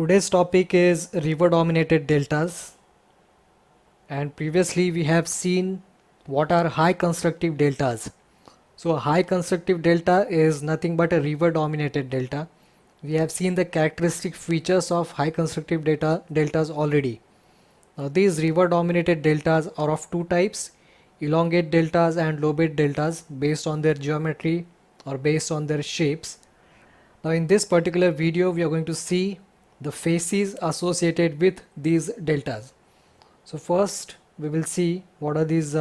Today's topic is river dominated deltas, and previously we have seen what are high constructive deltas. So a high constructive delta is nothing but a river dominated delta. We have seen the characteristic features of high constructive deltas already. Now these river dominated deltas are of two types: elongate deltas and lobate deltas, based on their geometry or based on their shapes. Now in this particular video we are going to see the facies associated with these deltas. So first we will see what are these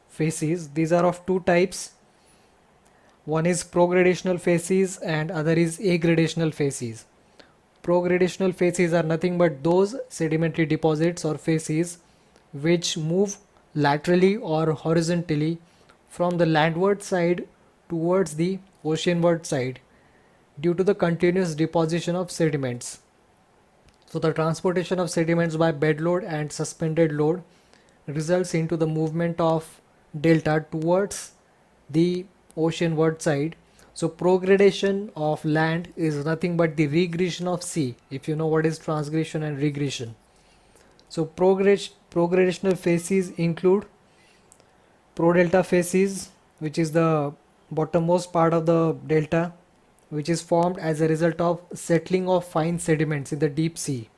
facies. These are of two types. One is progradational facies and other is aggradational facies. Progradational facies are nothing but those sedimentary deposits or facies which move laterally or horizontally from the landward side towards the oceanward side due to the continuous deposition of sediments. So the transportation of sediments by bed load and suspended load results into the movement of delta towards the oceanward side. So progradation of land is nothing but the regression of sea, if you know what is transgression and regression. So progradational facies include prodelta facies, which is the bottommost part of the delta, which is formed as a result of settling of fine sediments in the deep sea.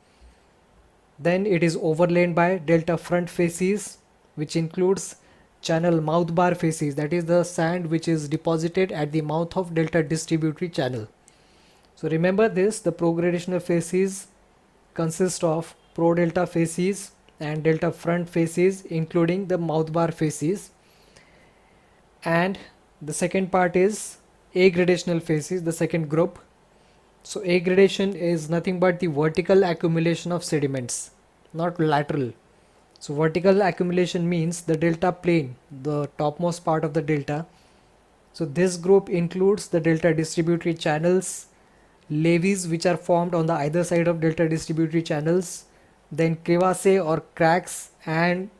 Then it is overlain by delta front facies, which includes channel mouth bar facies, that is the sand which is deposited at the mouth of delta distributary channel. So remember this, the progradational facies consist of prodelta facies and delta front facies, including the mouth bar facies. And the second part is aggradational facies, the second group. So aggradation is nothing but the vertical accumulation of sediments, not lateral. So vertical accumulation means the delta plane, the topmost part of the delta. So this group includes the delta distributary channels, levees which are formed on the either side of delta distributary channels, then crevasses or cracks, and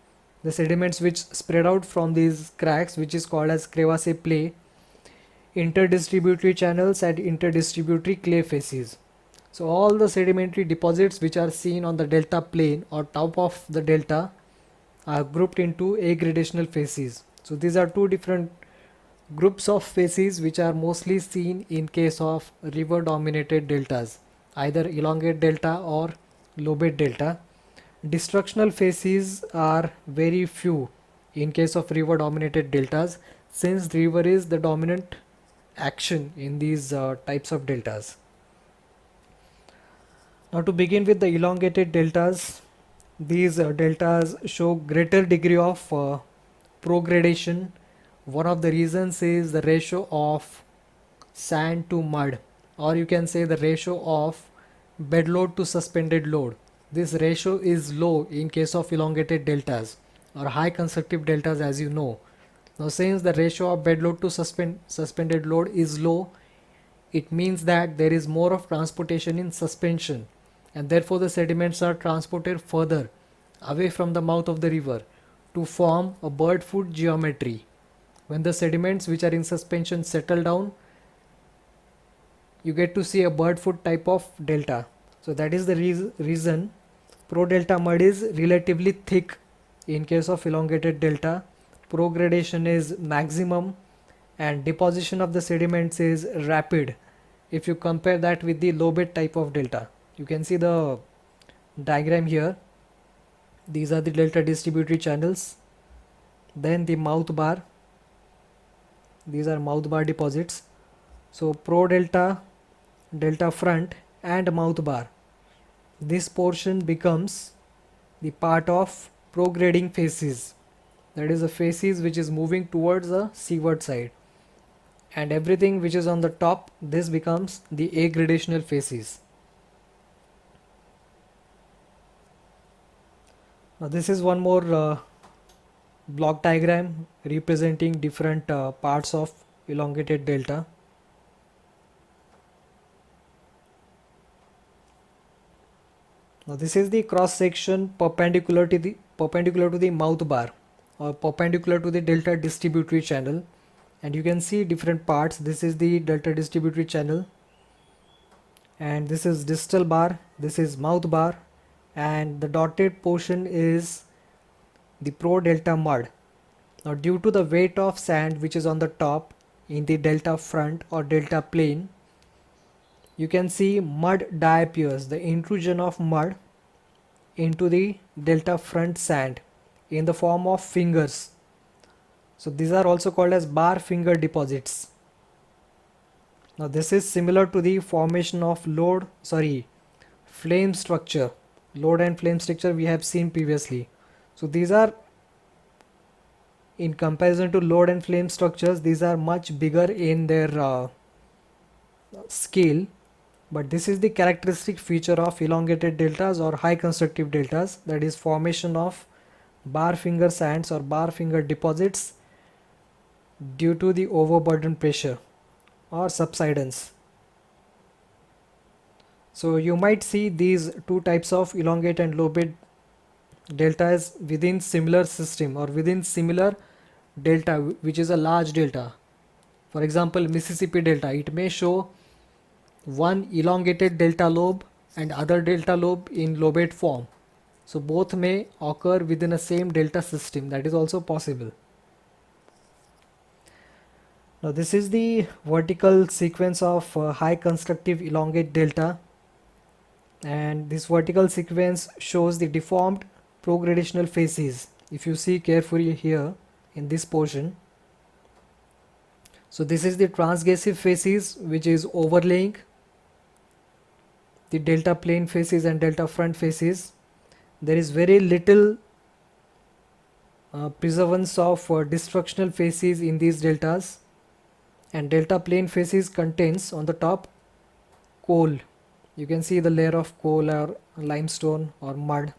the sediments which spread out from these cracks, which is called as crevasse play, interdistributary channels and interdistributary clay facies. So all the sedimentary deposits which are seen on the delta plane or top of the delta are grouped into aggradational facies. So these are two different groups of facies which are mostly seen in case of river dominated deltas, either elongate delta or lobate delta. Destructional facies are very few in case of river dominated deltas, since the river is the dominant action in these types of deltas. Now to begin with the elongated deltas, these deltas show greater degree of progradation. One of the reasons is the ratio of sand to mud, or you can say the ratio of bed load to suspended load. This ratio is low in case of elongated deltas or high constructive deltas, as you know. Now since the ratio of bed load to suspended load is low, it means that there is more of transportation in suspension, and therefore the sediments are transported further away from the mouth of the river to form a bird foot geometry. When the sediments which are in suspension settle down, you get to see a bird foot type of delta. So that is the reason pro-delta mud is relatively thick in case of elongated delta. Progradation is maximum and deposition of the sediments is rapid if you compare that with the lobate type of delta. You can see the diagram here. These are the delta distributary channels, then the mouth bar. These are mouth bar deposits. So pro delta, delta front and mouth bar, this portion becomes the part of prograding facies, that is the facies which is moving towards the seaward side, and everything which is on the top, this becomes the aggradational facies. Now this is one more block diagram representing different parts of elongated delta. Now this is the cross section perpendicular to the mouth bar or perpendicular to the delta distributary channel, and you can see different parts. This is the delta distributary channel, and this is distal bar, this is mouth bar, and the dotted portion is the pro delta mud. Now due to the weight of sand which is on the top in the delta front or delta plane, you can see mud diappears, the intrusion of mud into the delta front sand in the form of fingers. So these are also called as bar finger deposits. Now this is similar to the formation of flame structure. Load and flame structure we have seen previously. So these are, in comparison to load and flame structures, these are much bigger in their scale, but this is the characteristic feature of elongated deltas or high constructive deltas, that is formation of bar finger sands or bar finger deposits due to the overburden pressure or subsidence. So you might see these two types of elongate and lobate deltas within similar system or within similar delta, which is a large delta. For example, Mississippi Delta, it may show one elongated delta lobe and other delta lobe in lobate form. So both may occur within a same delta system. That is also possible. Now this is the vertical sequence of high constructive elongate delta, and this vertical sequence shows the deformed progradational facies. If you see carefully here in this portion, so this is the transgressive facies which is overlaying the delta plane facies and delta front facies. There is very little preservance of destructional facies in these deltas, and delta plane facies contains on the top coal. You can see the layer of coal or limestone or mud.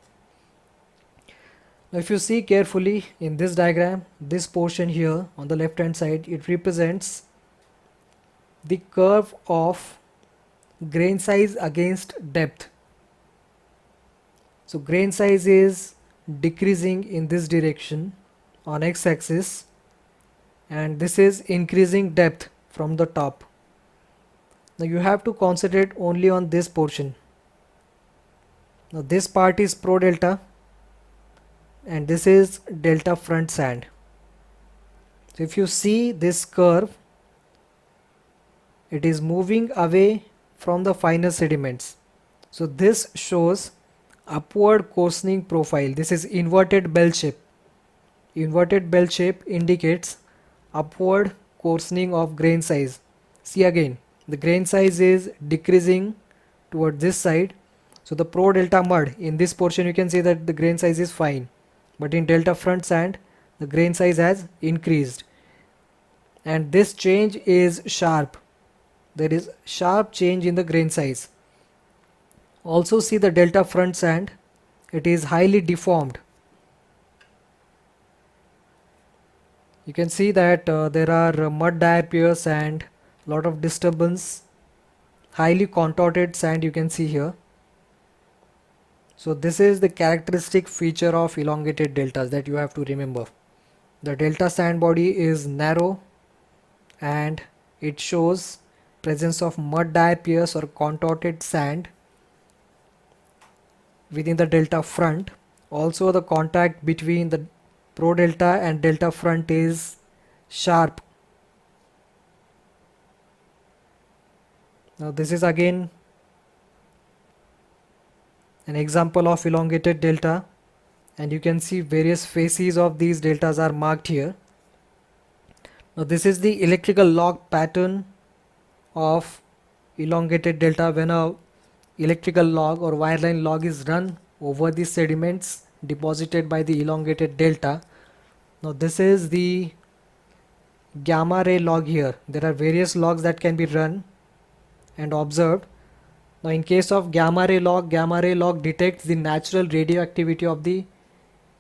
Now if you see carefully in this diagram, this portion here on the left hand side, it represents the curve of grain size against depth. So grain size is decreasing in this direction on x-axis, and this is increasing depth from the top. Now you have to concentrate only on this portion. Now this part is pro delta and this is delta front sand. So if you see this curve, it is moving away from the finer sediments. So this shows upward coarsening profile. This is inverted bell shape. Inverted bell shape indicates upward coarsening of grain size. See again, the grain size is decreasing toward this side. So the pro delta mud in this portion, you can see that the grain size is fine, but in delta front sand the grain size has increased, and this change is sharp. There is sharp change in the grain size. Also see the delta front sand, it is highly deformed. You can see that there are mud diappears and lot of disturbance, highly contorted sand you can see here. So this is the characteristic feature of elongated deltas that you have to remember. The delta sand body is narrow and it shows presence of mud diappears or contorted sand within the delta front. Also the contact between the pro delta and delta front is sharp. Now this is again an example of elongated delta, and you can see various faces of these deltas are marked here. Now this is the electrical log pattern of elongated delta when a electrical log or wireline log is run over the sediments deposited by the elongated delta. Now this is the gamma ray log here. There are various logs that can be run and observed. Now in case of gamma ray log detects the natural radioactivity of the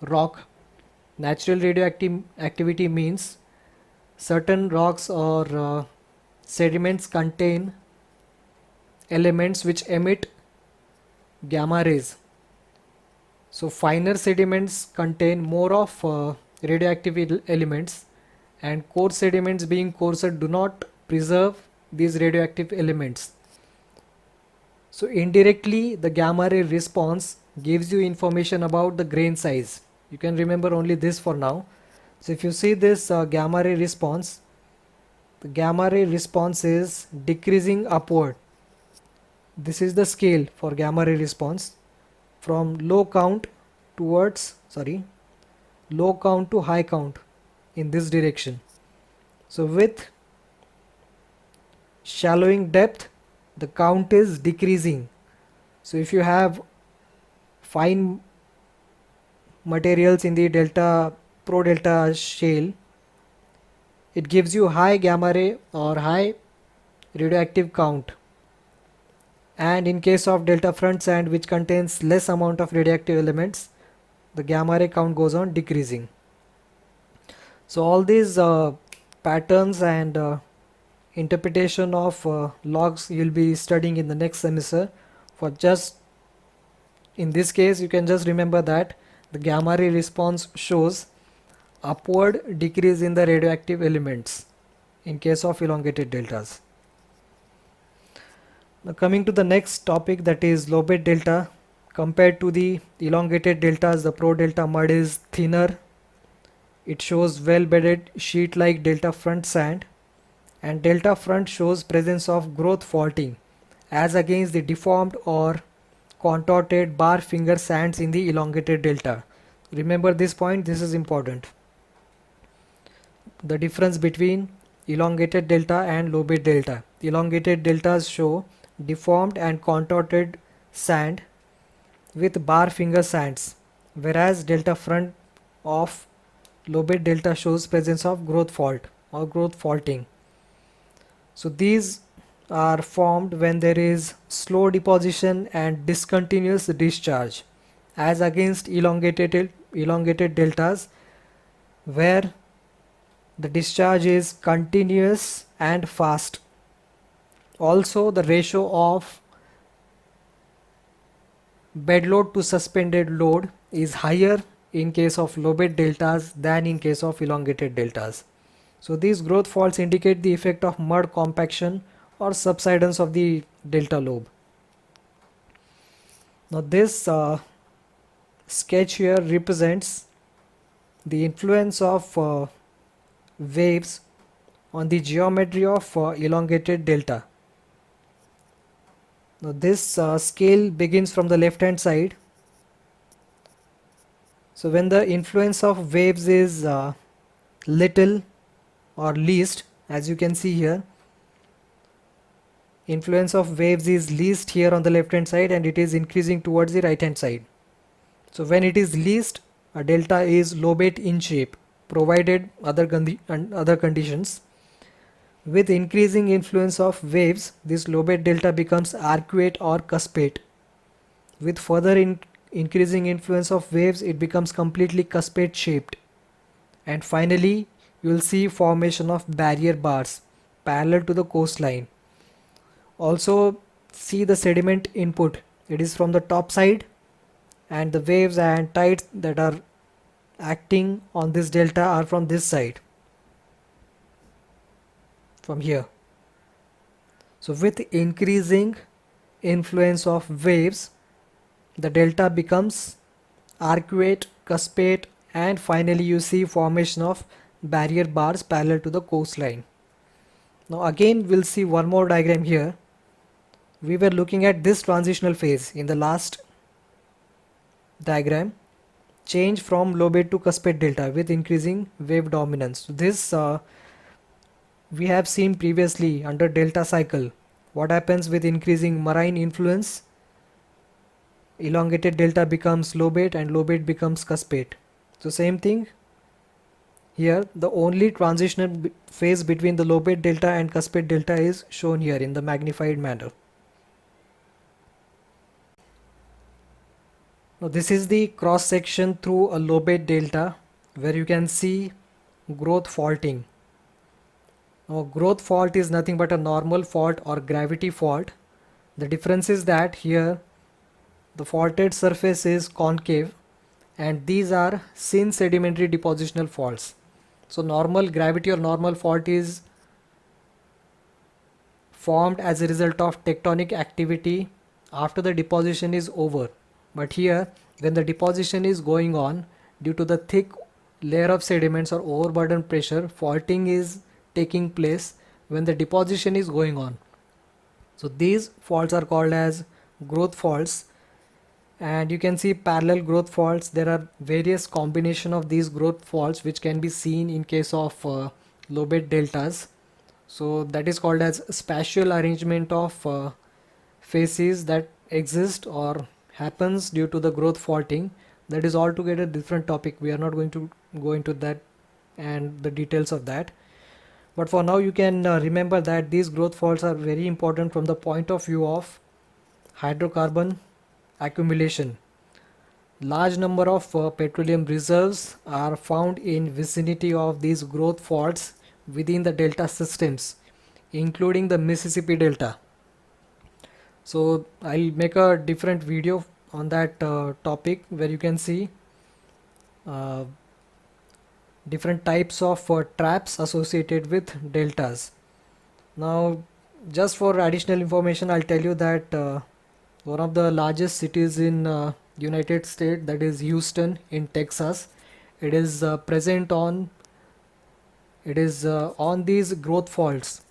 rock. Natural radioactivity means certain rocks or sediments contain elements which emit gamma rays. So finer sediments contain more of radioactive elements, and coarse sediments being coarser do not preserve these radioactive elements. So indirectly, the gamma ray response gives you information about the grain size. You can remember only this for now. So if you see this gamma ray response, the gamma ray response is decreasing upward. This is the scale for gamma ray response from low count low count to high count in this direction. So with shallowing depth, the count is decreasing. So if you have fine materials in the pro delta shale, it gives you high gamma ray or high radioactive count. And in case of delta front sand, which contains less amount of radioactive elements, the gamma ray count goes on decreasing. So all these patterns and interpretation of logs you'll be studying in the next semester. For just in this case, you can just remember that the gamma ray response shows upward decrease in the radioactive elements in case of elongated deltas. Now coming to the next topic, that is lobate delta. Compared to the elongated deltas, the pro delta mud is thinner. It shows well bedded sheet like delta front sand, and delta front shows presence of growth faulting as against the deformed or contorted bar finger sands in the elongated delta. Remember this point, this is important. The difference between elongated delta and lobate delta. Elongated deltas show deformed and contorted sand with bar finger sands, whereas delta front of lobate delta shows presence of growth fault or growth faulting. So these are formed when there is slow deposition and discontinuous discharge, as against elongated deltas where the discharge is continuous and fast. Also, the ratio of bed load to suspended load is higher in case of lobate deltas than in case of elongated deltas. So these growth faults indicate the effect of mud compaction or subsidence of the delta lobe. Now this sketch here represents the influence of waves on the geometry of elongated delta. Now this scale begins from the left hand side. So when the influence of waves is little or least, as you can see here, influence of waves is least here on the left hand side and it is increasing towards the right hand side. So when it is least, a delta is lobate in shape, provided other conditions. With increasing influence of waves, this lobate delta becomes arcuate or cuspate. With further increasing influence of waves, it becomes completely cuspate shaped. And finally, you will see formation of barrier bars parallel to the coastline. Also see the sediment input. It is from the top side, and the waves and tides that are acting on this delta are from this side, from here. So with increasing influence of waves, the delta becomes arcuate, cuspate, and finally you see formation of barrier bars parallel to the coastline. Now again we'll see one more diagram here. We were looking at this transitional phase in the last diagram, change from lobate to cuspate delta with increasing wave dominance. This we have seen previously under delta cycle. What happens with increasing marine influence? Elongated delta becomes lobate and lobate becomes cuspate. So same thing here, the only transitional phase between the lobate delta and cuspate delta is shown here in the magnified manner. Now this is the cross section through a lobate delta where you can see growth faulting. Now growth fault is nothing but a normal fault or gravity fault. The difference is that here the faulted surface is concave and these are syn sedimentary depositional faults. So normal gravity or normal fault is formed as a result of tectonic activity after the deposition is over. But here, when the deposition is going on, due to the thick layer of sediments or overburden pressure, faulting is taking place when the deposition is going on. So these faults are called as growth faults, and you can see parallel growth faults. There are various combination of these growth faults which can be seen in case of low bed deltas. So that is called as spatial arrangement of facies that exist or happens due to the growth faulting. That is altogether different topic. We are not going to go into that and the details of that. But for now you can remember that these growth faults are very important from the point of view of hydrocarbon accumulation. Large number of petroleum reserves are found in vicinity of these growth faults within the delta systems, including the Mississippi Delta. So I'll make a different video on that topic where you can see uh, different types of traps associated with deltas. Now, just for additional information, I'll tell you that one of the largest cities in United States, that is Houston in Texas, it is on these growth faults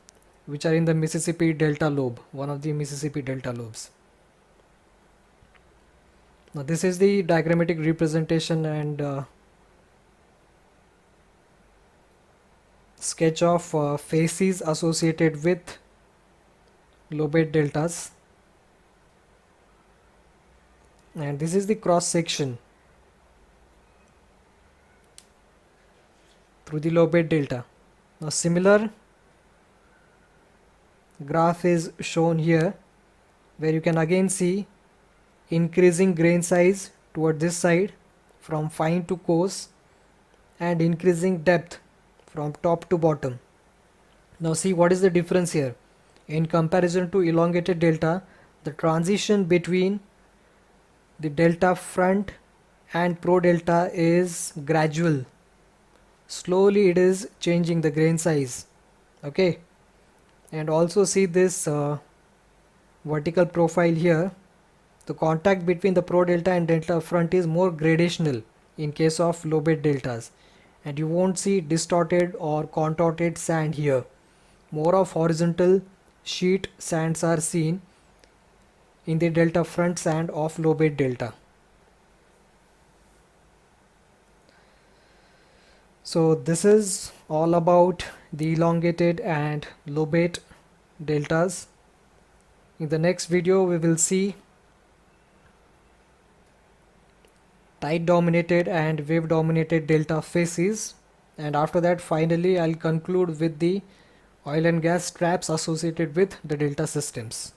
which are in the Mississippi Delta lobe, one of the Mississippi Delta lobes. Now this is the diagrammatic representation and sketch of facies associated with lobate deltas, and this is the cross section through the lobate delta. Now similar graph is shown here where you can again see increasing grain size toward this side from fine to coarse and increasing depth from top to bottom. Now see what is the difference here. In comparison to elongated delta, the transition between the delta front and pro delta is gradual. Slowly it is changing the grain size. Okay, and also see this vertical profile here. The contact between the pro delta and delta front is more gradational in case of lobate deltas, and you won't see distorted or contorted sand here. More of horizontal sheet sands are seen in the delta front sand of lobate delta. So this is all about the elongated and lobate deltas. In the next video we will see tide dominated and wave dominated delta facies, and after that finally I'll conclude with the oil and gas traps associated with the delta systems.